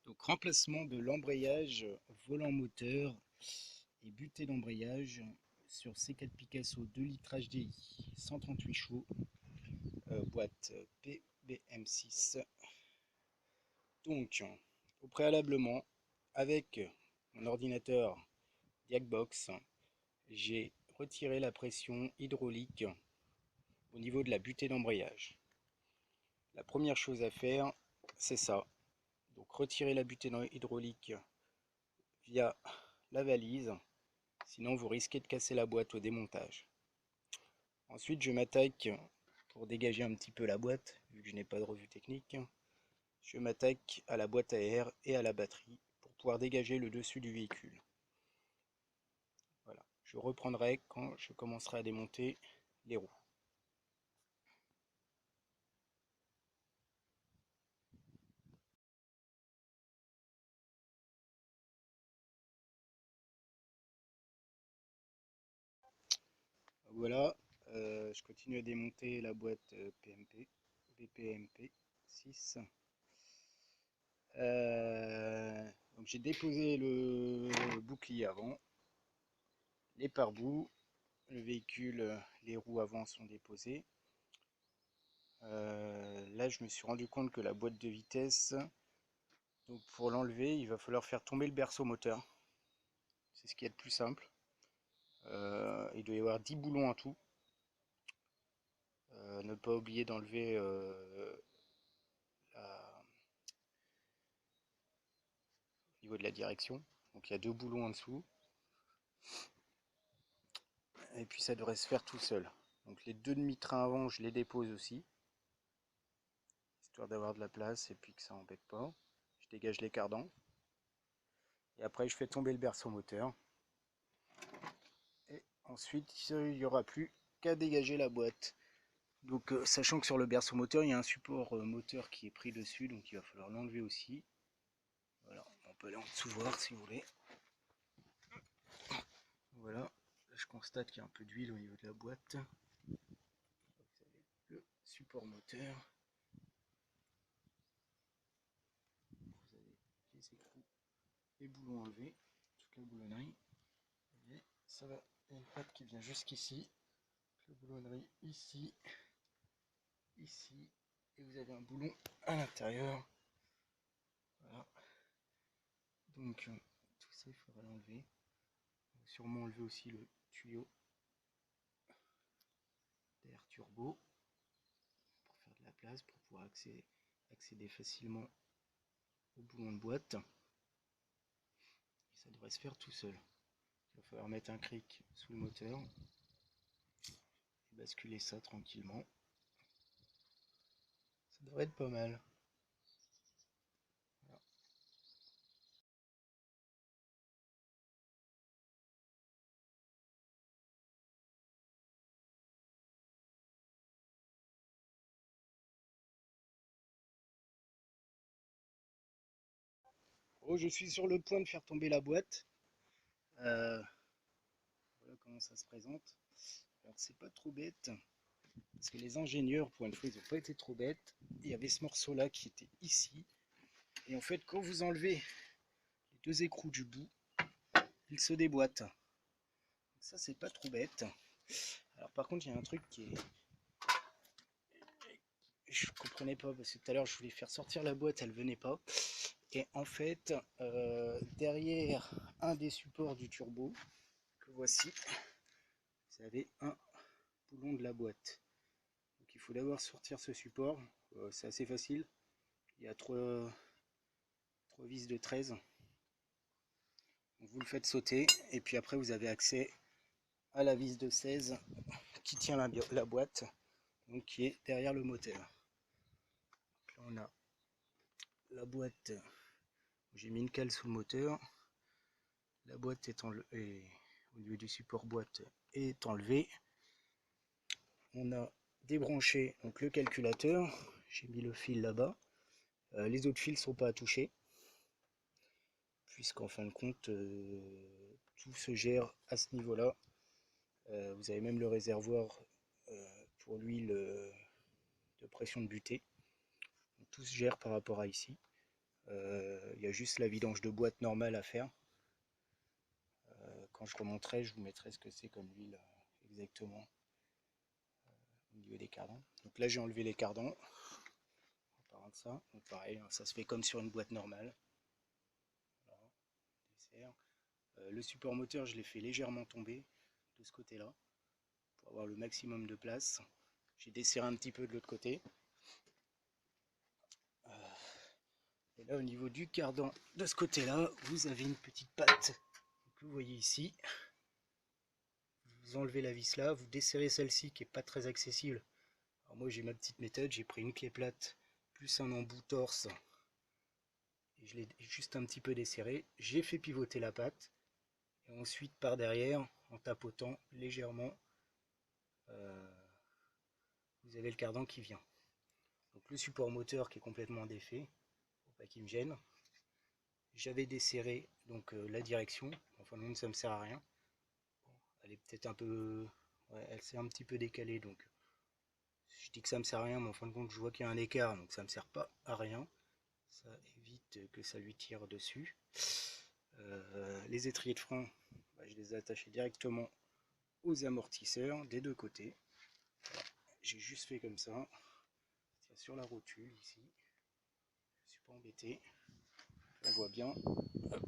Donc remplacement de l'embrayage volant moteur et butée d'embrayage sur C4 Picasso 2 litres HDI 138 chevaux, boîte PBM6. Donc au préalablement avec mon ordinateur Diagbox, j'ai retiré la pression hydraulique au niveau de la butée d'embrayage. La première chose à faire, c'est ça. Donc retirer la butée hydraulique via la valise, sinon vous risquez de casser la boîte au démontage. Ensuite, je m'attaque, pour dégager un petit peu la boîte, vu que je n'ai pas de revue technique, je m'attaque à la boîte à air et à la batterie pour pouvoir dégager le dessus du véhicule. Voilà. Je reprendrai quand je commencerai à démonter les roues. Voilà, je continue à démonter la boîte PMP, BPMP 6. Donc j'ai déposé le bouclier avant, les pare-boues, le véhicule, les roues avant sont déposées. Là je me suis rendu compte que la boîte de vitesse, donc pour l'enlever il va falloir faire tomber le berceau moteur. C'est ce qui est le plus simple. Il doit y avoir 10 boulons en tout. Ne pas oublier d'enlever au niveau de la direction. Donc il y a 2 boulons en dessous. Et puis ça devrait se faire tout seul. Donc les 2 demi-trains avant, je les dépose aussi, histoire d'avoir de la place et puis que ça embête pas. Je dégage les cardans. Et après je fais tomber le berceau moteur. Et ensuite il n'y aura plus qu'à dégager la boîte. Donc sachant que sur le berceau moteur, il y a un support moteur qui est pris dessus, donc il va falloir l'enlever aussi. Voilà, on peut aller en dessous voir si vous voulez. Voilà, là, je constate qu'il y a un peu d'huile au niveau de la boîte. Vous avez le support moteur. Vous avez les écrous, les boulons enlevés, toute la boulonnerie. Et ça va, il y a une patte qui vient jusqu'ici. La boulonnerie ici, ici, et vous avez un boulon à l'intérieur. Voilà. Donc tout ça il faudra l'enlever. Sûrement enlever aussi le tuyau d'air turbo pour faire de la place, pour pouvoir accéder facilement au boulon de boîte. Et ça devrait se faire tout seul. Il va falloir mettre un cric sous le moteur et basculer ça tranquillement. Ça devrait être pas mal. Voilà. Oh, je suis sur le point de faire tomber la boîte. Voilà comment ça se présente. Alors c'est pas trop bête, parce que les ingénieurs, pour une fois, ils n'ont pas été trop bêtes. Il y avait ce morceau-là qui était ici. Et en fait, quand vous enlevez les 2 écrous du bout, il se déboîte. Ça, c'est pas trop bête. Alors par contre, il y a un truc qui est... Je comprenais pas, parce que tout à l'heure, je voulais faire sortir la boîte, elle venait pas. Et en fait, derrière un des supports du turbo, que voici, vous avez un boulon de la boîte. Donc il faut d'abord sortir ce support. C'est assez facile. Il y a 3 vis de 13. Donc vous le faites sauter, et puis après vous avez accès à la vis de 16 qui tient la boîte, donc qui est derrière le moteur. Donc là on a la boîte, j'ai mis une cale sous le moteur, la boîte est enlevée, au niveau du support boîte est enlevée. On a débranché donc le calculateur, j'ai mis le fil là-bas. Les autres fils ne sont pas à toucher, puisqu'en fin de compte tout se gère à ce niveau-là. Vous avez même le réservoir pour l'huile de pression de butée. Donc, tout se gère par rapport à ici. Il y a juste la vidange de boîte normale à faire. Quand je remonterai, je vous mettrai ce que c'est comme huile exactement au niveau des cardans. Donc là j'ai enlevé les cardans. De ça. Donc pareil, ça se fait comme sur une boîte normale. Voilà. Le support moteur, je l'ai fait légèrement tomber de ce côté-là pour avoir le maximum de place. J'ai desserré un petit peu de l'autre côté. Et là, au niveau du cardan de ce côté-là, vous avez une petite patte que vous voyez ici. Vous enlevez la vis là, vous desserrez celle-ci qui n'est pas très accessible. Alors moi j'ai ma petite méthode, j'ai pris une clé plate plus un embout torse et je l'ai juste un petit peu desserré. J'ai fait pivoter la patte et ensuite par derrière, en tapotant légèrement, vous avez le cardan qui vient. Donc le support moteur qui est complètement défait, pour pas qu'il me gêne. J'avais desserré donc la direction, enfin non, ça me sert à rien. Elle est peut-être un peu, ouais, elle s'est un petit peu décalée, donc je dis que ça me sert à rien, mais en fin de compte je vois qu'il y a un écart, donc ça me sert pas à rien. Ça évite que ça lui tire dessus. Les étriers de frein, bah, je les ai attachés directement aux amortisseurs des deux côtés. Voilà. J'ai juste fait comme ça. Tiens, sur la rotule ici. Je ne suis pas embêté. On voit bien. Hop.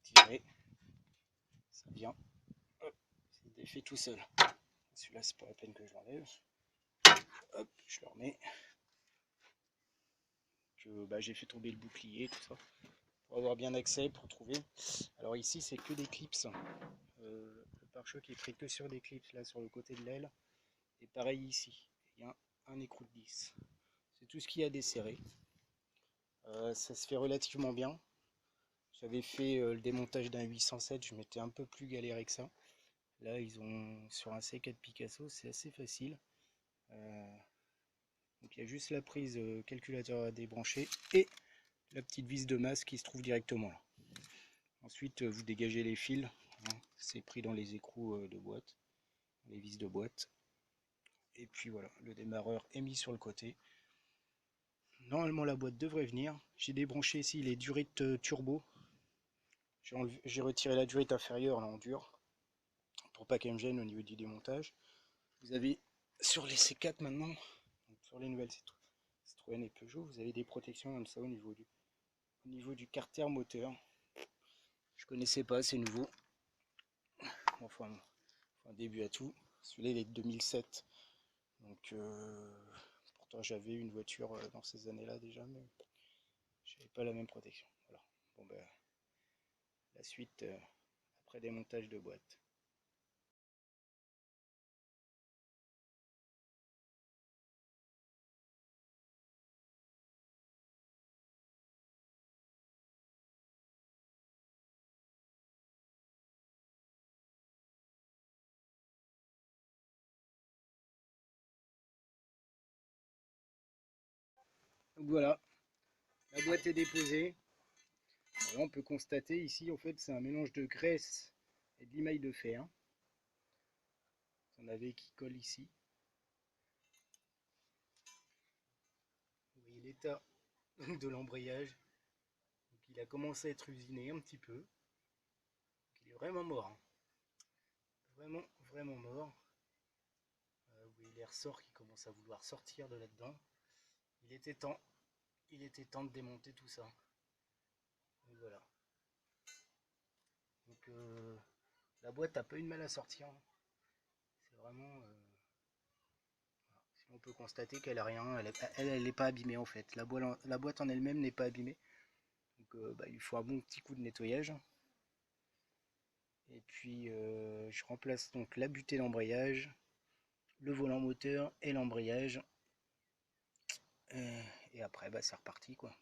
Tirer. Ça vient. Hop. C'est défait tout seul. Celui-là, c'est pas la peine que je l'enlève. Hop, je le remets. Bah, j'ai fait tomber le bouclier, tout ça. Pour avoir bien accès, pour trouver. Alors ici, c'est que des clips. Le pare-choc est pris que sur des clips, là, sur le côté de l'aile. Et pareil ici. Il y a un écrou de 10. C'est tout ce qu'il y a à desserrer. Ça se fait relativement bien. J'avais fait le démontage d'un 807, je m'étais un peu plus galéré que ça. Là, ils ont sur un C4 Picasso, c'est assez facile. Donc il y a juste la prise calculateur à débrancher et la petite vis de masse qui se trouve directement là. Ensuite, vous dégagez les fils. Hein, c'est pris dans les écrous de boîte, les vis de boîte. Et puis voilà, le démarreur est mis sur le côté. Normalement la boîte devrait venir. J'ai débranché ici les durites turbo. J'ai retiré la durite inférieure là en dur pour pas qu'elle me gêne au niveau du démontage. Vous avez sur les C4 maintenant, donc sur les nouvelles Citroën et Peugeot, vous avez des protections comme ça au niveau du carter moteur. Je connaissais pas, c'est nouveau. Enfin, début à tout. Celui-là il est de 2007. Donc pourtant j'avais une voiture dans ces années-là déjà, mais j'avais pas la même protection. Voilà. Bon ben la suite après démontage de boîte. Donc voilà, la boîte est déposée. Alors là, on peut constater ici, en fait, c'est un mélange de graisse et de limaille de fer. Vous en avez qui colle ici. Vous voyez l'état de l'embrayage. Il a commencé à être usiné un petit peu. Donc, il est vraiment mort. Hein. Vraiment, vraiment mort. Vous voyez les ressorts qui commencent à vouloir sortir de là-dedans. Il était temps. Il était temps de démonter tout ça. Donc voilà. Donc la boîte a pas eu de mal à sortir. Hein. C'est vraiment... on peut constater qu'elle a rien, elle n'est pas abîmée en fait. La boîte en elle-même n'est pas abîmée. Donc bah, il faut un bon petit coup de nettoyage. Et puis je remplace donc la butée d'embrayage, le volant moteur et l'embrayage. Et après bah, c'est reparti quoi.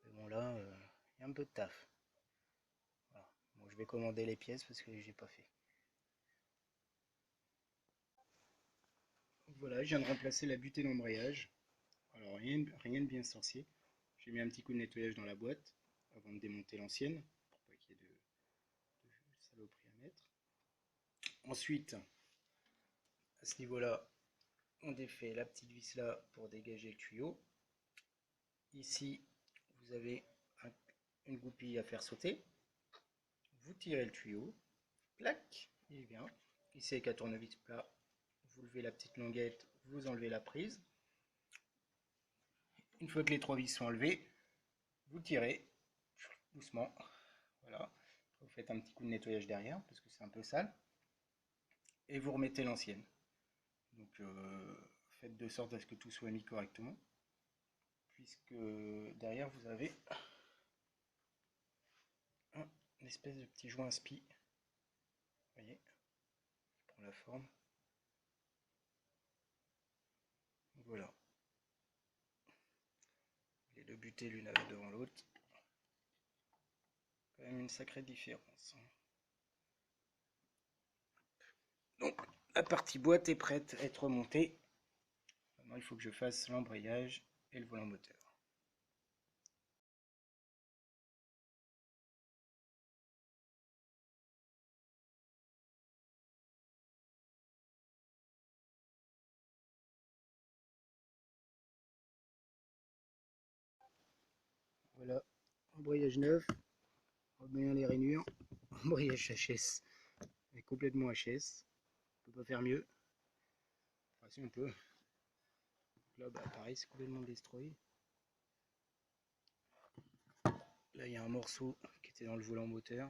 Mais bon là, il y a un peu de taf. Voilà. Bon, je vais commander les pièces parce que j'ai pas fait. Donc, voilà, je viens de remplacer la butée d'embrayage. Alors rien de bien sorcier. J'ai mis un petit coup de nettoyage dans la boîte avant de démonter l'ancienne pour pas qu'il y ait de saloperie à mettre. Ensuite, à ce niveau-là, on défait la petite vis là pour dégager le tuyau. Ici, vous avez une goupille à faire sauter, vous tirez le tuyau, clac, il est bien. Ici avec un tournevis plat, vous levez la petite languette, vous enlevez la prise. Une fois que les 3 vis sont enlevées, vous tirez doucement. Voilà. Vous faites un petit coup de nettoyage derrière parce que c'est un peu sale. Et vous remettez l'ancienne. Donc faites de sorte à ce que tout soit mis correctement. Puisque derrière vous avez une espèce de petit joint spi. Vous voyez, qui prend la forme. Voilà. Les deux butées l'une devant l'autre. Quand même une sacrée différence. Donc la partie boîte est prête à être montée. Maintenant il faut que je fasse l'embrayage et le volant moteur. Voilà, embrayage neuf, bien les rainures, embrayage HS, est complètement HS, on peut pas faire mieux. Enfin si on peut. Donc là bah, pareil c'est complètement destroy. Là il y a un morceau qui était dans le volant moteur.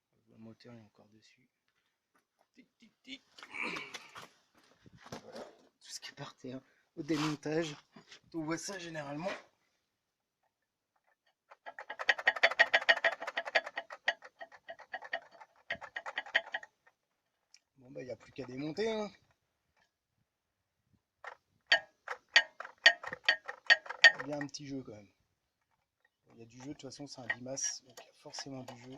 Le volant moteur est encore dessus. Tic tic tic. Voilà, tout ce qui est par terre au démontage. On voit ça généralement. Bon bah il n'y a plus qu'à démonter hein. Il y a bien un petit jeu quand même. Il y a du jeu, de toute façon c'est un limace, donc il y a forcément du jeu.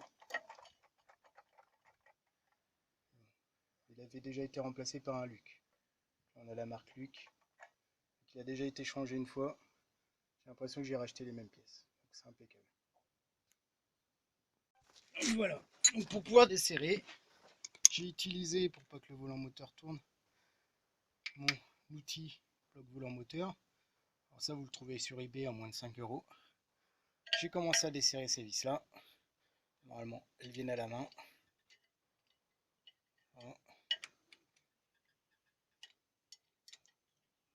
Il avait déjà été remplacé par un Luc. On a la marque Luc. Il a déjà été changé une fois. J'ai l'impression que j'ai racheté les mêmes pièces. Donc c'est impeccable. Voilà. Donc pour pouvoir desserrer, j'ai utilisé, pour pas que le volant moteur tourne, mon outil bloc volant moteur. Alors ça vous le trouvez sur eBay à moins de 5 €. J'ai commencé à desserrer ces vis là. Normalement elles viennent à la main. Voilà.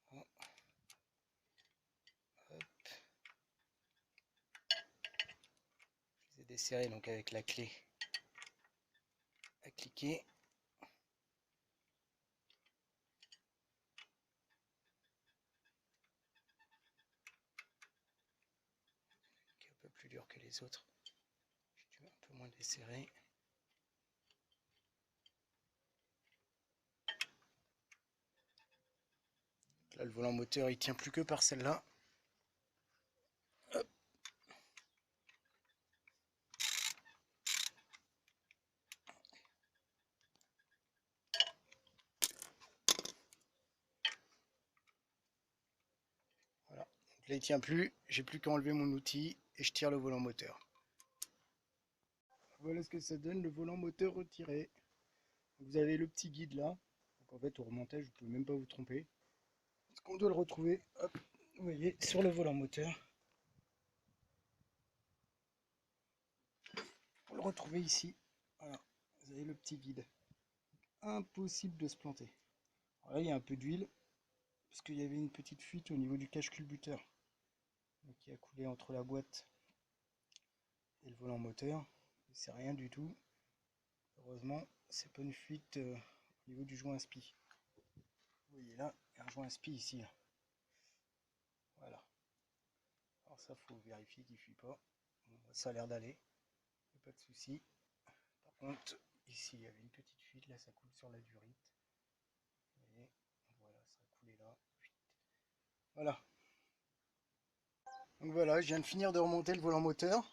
Voilà. Je les ai desserrées donc avec la clé à cliquer. Qui est un peu plus dur que les autres. J'ai dû un peu moins desserrer. Là le volant moteur il tient plus que par celle-là. Voilà. Donc là il tient plus, j'ai plus qu'à enlever mon outil et je tire le volant moteur. Voilà ce que ça donne, le volant moteur retiré. Vous avez le petit guide là. Donc en fait au remontage vous pouvez même pas vous tromper. Parce qu'on doit le retrouver, hop, vous voyez, sur le volant moteur. Pour le retrouver ici, voilà, vous avez le petit guide. Impossible de se planter. Alors là il y a un peu d'huile, parce qu'il y avait une petite fuite au niveau du cache-culbuteur. Donc qui a coulé entre la boîte et le volant moteur. C'est rien du tout. Heureusement, c'est pas une fuite au niveau du joint spi. Vous voyez là, il y a un joint spi ici. Là. Voilà. Alors ça, faut vérifier qu'il ne fuit pas. Bon, ça a l'air d'aller. Pas de souci. Par contre, ici, il y avait une petite fuite. Là, ça coule sur la durite. Vous voyez, voilà, ça a coulé là. Voilà. Donc voilà, je viens de finir de remonter le volant moteur.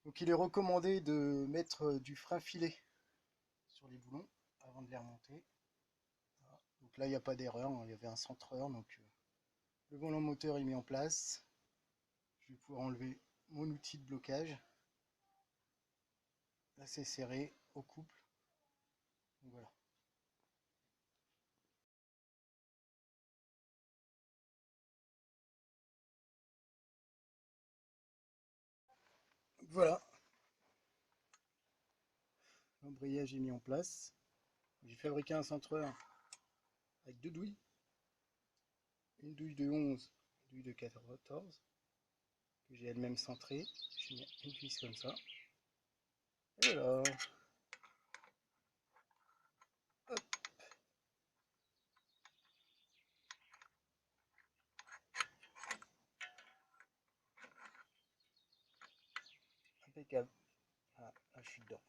Donc il est recommandé de mettre du frein filet sur les boulons avant de les remonter. Voilà. Donc là, il n'y a pas d'erreur. Il y avait un centreur. Donc le volant moteur est mis en place. Je vais pouvoir enlever mon outil de blocage. Là, c'est serré au couple. Donc voilà. Voilà, l'embrayage est mis en place. J'ai fabriqué un centreur avec deux douilles, une douille de 11, une douille de 14, que j'ai elle-même centrée. J'ai mis une vis comme ça. Et voilà. Hop. Impeccable. Ah, là je suis dedans.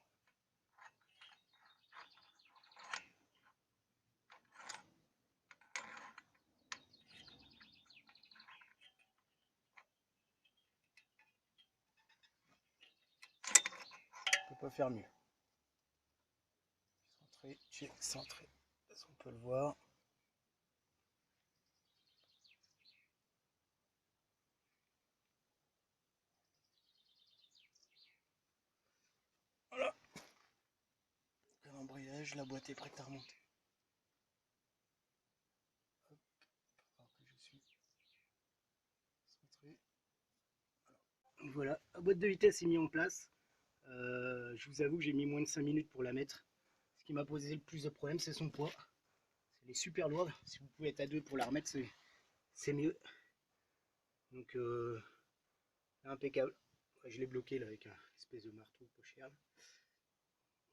On peut pas faire mieux. Centré, j'ai centré. On peut le voir. Voilà. L'embrayage, la boîte est prête à remonter. Hop. Alors que je suis centré. Voilà, la boîte de vitesse est mise en place. Je vous avoue que j'ai mis moins de 5 minutes pour la mettre. Ce qui m'a posé le plus de problèmes, c'est son poids. Elle est super lourde. Si vous pouvez être à deux pour la remettre, c'est mieux. Donc, impeccable. Je l'ai bloqué là, avec un espèce de marteau pochère,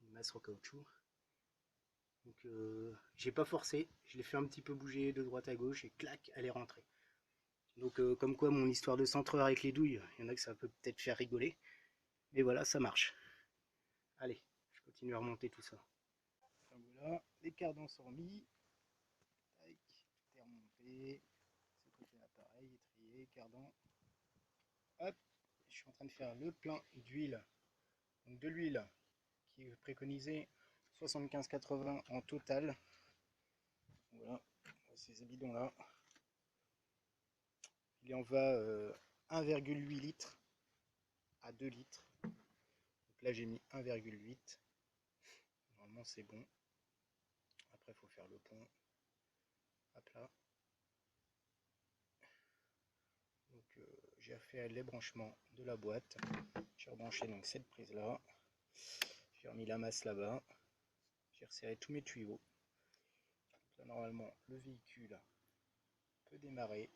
une masse en caoutchouc. Donc, j'ai pas forcé. Je l'ai fait un petit peu bouger de droite à gauche et clac, elle est rentrée. Donc, comme quoi, mon histoire de centreur avec les douilles, il y en a que ça peut peut-être faire rigoler. Mais voilà, ça marche. Allez, je continue à remonter tout ça. Enfin, voilà, les cardans sont remis. Tac, tout est remonté. Ce côté-là, pareil, étrier, cardan. Hop, je suis en train de faire le plein d'huile. Donc de l'huile qui est préconisée 75-80 en total. Voilà, ces bidons-là. Il en va 1,8 litres à 2 litres. Donc là, j'ai mis 1,8. Normalement, c'est bon. Après, il faut faire le pont. Hop là. Donc, j'ai fait les branchements de la boîte. J'ai rebranché donc cette prise là. J'ai remis la masse là-bas. J'ai resserré tous mes tuyaux. Donc là, normalement, le véhicule peut démarrer.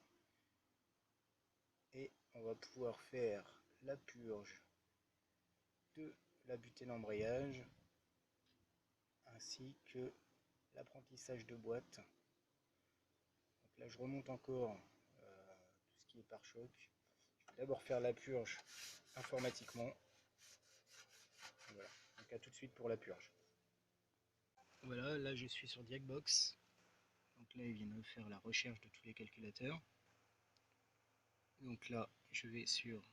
Et on va pouvoir faire la purge de la butée d'embrayage ainsi que l'apprentissage de boîte. Donc là, je remonte encore tout ce qui est pare-choc. Je vais d'abord faire la purge informatiquement. Voilà. Donc à tout de suite pour la purge. Voilà, là je suis sur Diagbox. Donc là, ils viennent de faire la recherche de tous les calculateurs. Donc là, je vais sur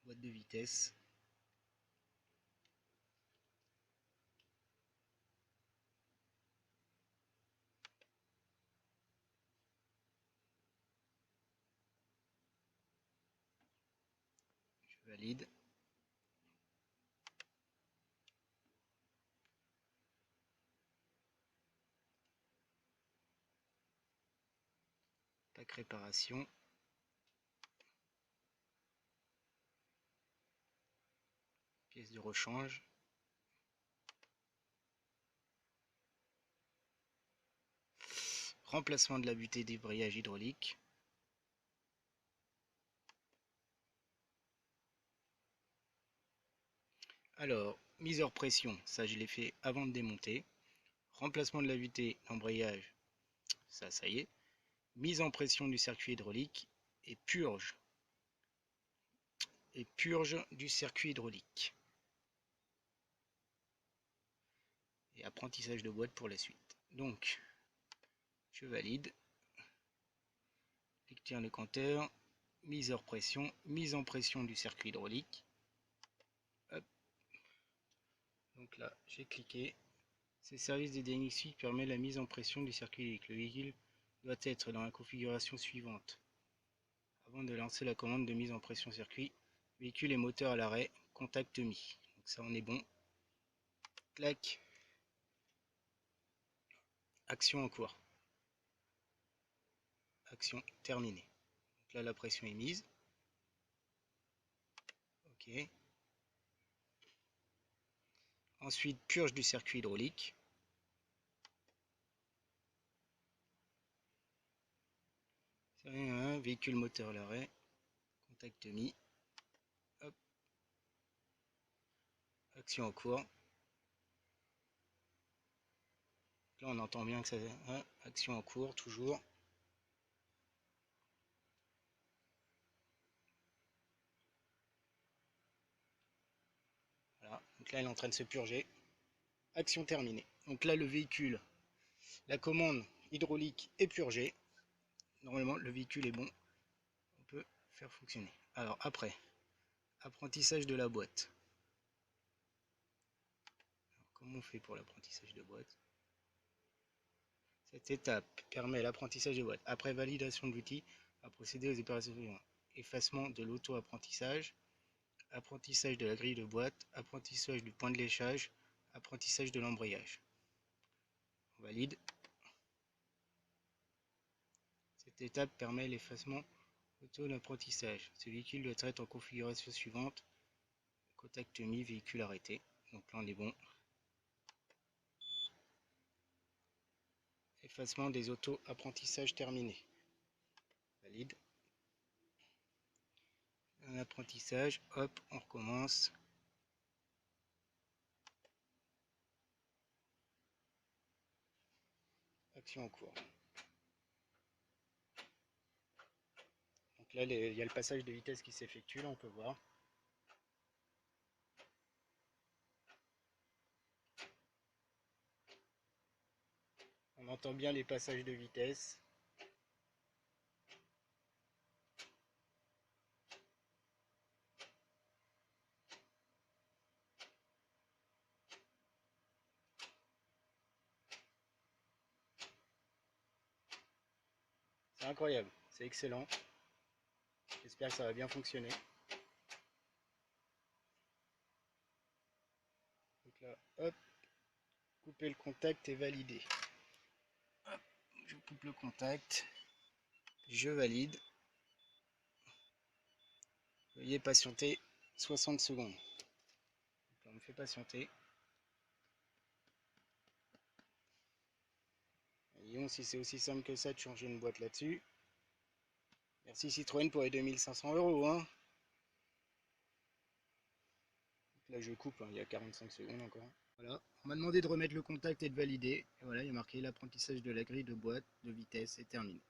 boîte de vitesse. Je valide. Pack réparation. Pièce de rechange. Remplacement de la butée débrayage hydraulique. Alors, mise hors pression, ça je l'ai fait avant de démonter. Remplacement de la butée d'embrayage, ça y est. Mise en pression du circuit hydraulique et purge. Et purge du circuit hydraulique. Et apprentissage de boîte pour la suite. Donc, je valide. Lecture de compteur. Mise hors pression. Mise en pression du circuit hydraulique. Hop. Donc là, j'ai cliqué. Ces services de diagnostic permettent la mise en pression du circuit hydraulique. Le véhicule doit être dans la configuration suivante. Avant de lancer la commande de mise en pression circuit, véhicule et moteur à l'arrêt, contact mis. Donc ça on est bon. Clac. Action en cours. Action terminée. Donc là la pression est mise. OK. Ensuite, purge du circuit hydraulique. Véhicule moteur à l'arrêt. Contact mis. Hop. Action en cours. Là, on entend bien que ça... action en cours, toujours. Voilà. Donc là, elle est en train de se purger. Action terminée. Donc là, le véhicule, la commande hydraulique est purgée. Normalement, le véhicule est bon. On peut faire fonctionner. Alors après, apprentissage de la boîte. Alors, comment on fait pour l'apprentissage de boîte? Cette étape permet l'apprentissage de boîte. Après validation de l'outil, à procéder aux opérations suivantes. Effacement de l'auto-apprentissage, apprentissage de la grille de boîte, apprentissage du point de léchage, apprentissage de l'embrayage. On valide. Cette étape permet l'effacement auto-apprentissage. Ce véhicule doit être en configuration suivante. Contact mis, véhicule arrêté. Donc là on est bon. Effacement des auto-apprentissages terminé. Valide. Un apprentissage, hop, on recommence. Action en cours. Donc là, il y a le passage de vitesse qui s'effectue, là on peut voir. On entend bien les passages de vitesse. C'est incroyable, c'est excellent. J'espère que ça va bien fonctionner. Donc là, hop, couper le contact et valider. Hop, je coupe le contact, je valide. Veuillez patienter 60 secondes. Donc là, on me fait patienter. Voyons si c'est aussi simple que ça de changer une boîte là-dessus. Merci Citroën pour les 2500 €. Hein. Là je coupe, hein, il y a 45 secondes encore. Voilà, on m'a demandé de remettre le contact et de valider. Et voilà, il y a marqué l'apprentissage de la grille de boîte de vitesse est terminé.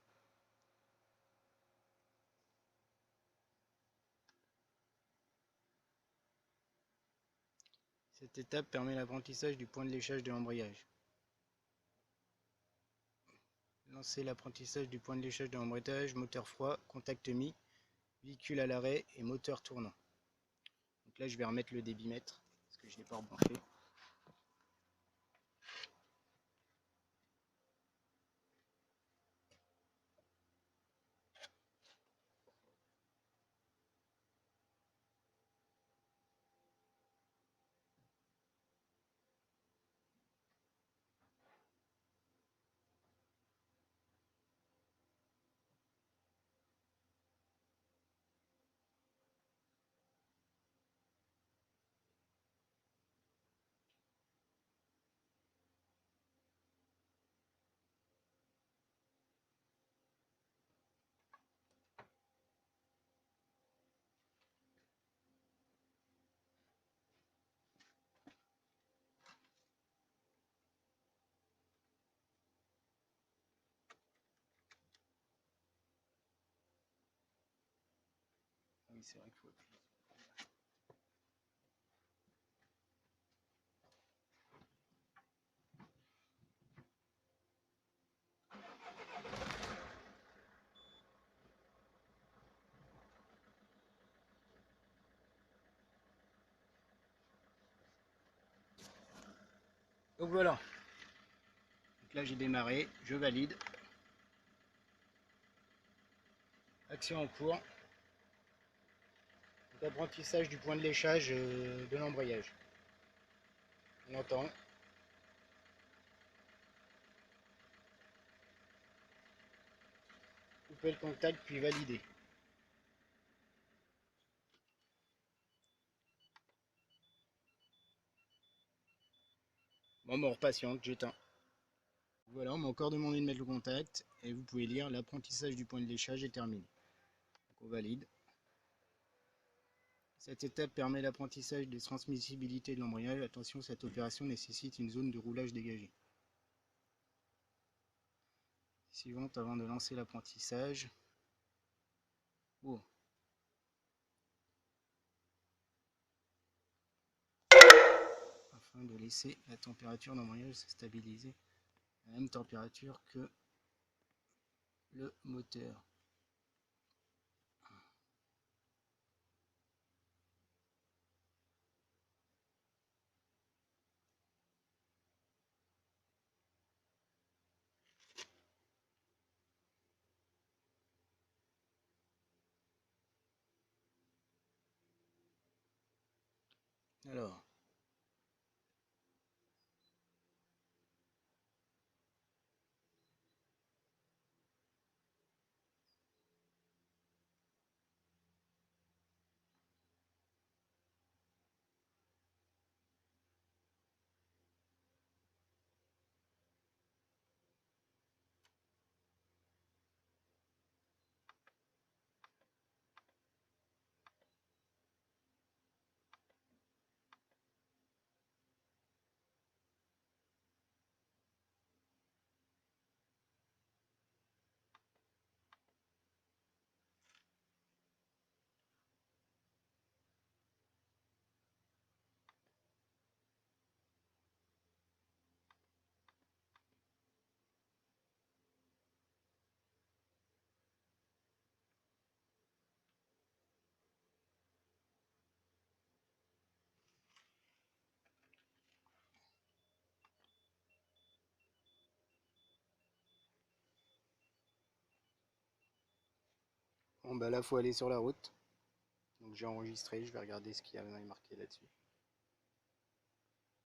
Cette étape permet l'apprentissage du point de léchage de l'embrayage. Lancer l'apprentissage du point de léchage de l'embrayage, moteur froid, contact mis, véhicule à l'arrêt et moteur tournant. Donc là je vais remettre le débitmètre parce que je ne l'ai pas rebranché. Ah oui, c'est vrai qu'il faut appuyer. Donc voilà. Donc là j'ai démarré, je valide. Action en cours. Apprentissage du point de léchage de l'embrayage. On entend. Couper le contact puis valider. Bon, ben, on repatiente, j'éteins. Voilà, on m'a encore demandé de mettre le contact et vous pouvez lire l'apprentissage du point de léchage est terminé. Donc on valide. Cette étape permet l'apprentissage des transmissibilités de l'embrayage. Attention, cette opération nécessite une zone de roulage dégagée. Suivante avant de lancer l'apprentissage. Oh. Afin de laisser la température d'embrayage se stabiliser à la même température que le moteur. Alors, bon bah là faut aller sur la route. Donc j'ai enregistré, je vais regarder ce qu'il y avait marqué là-dessus.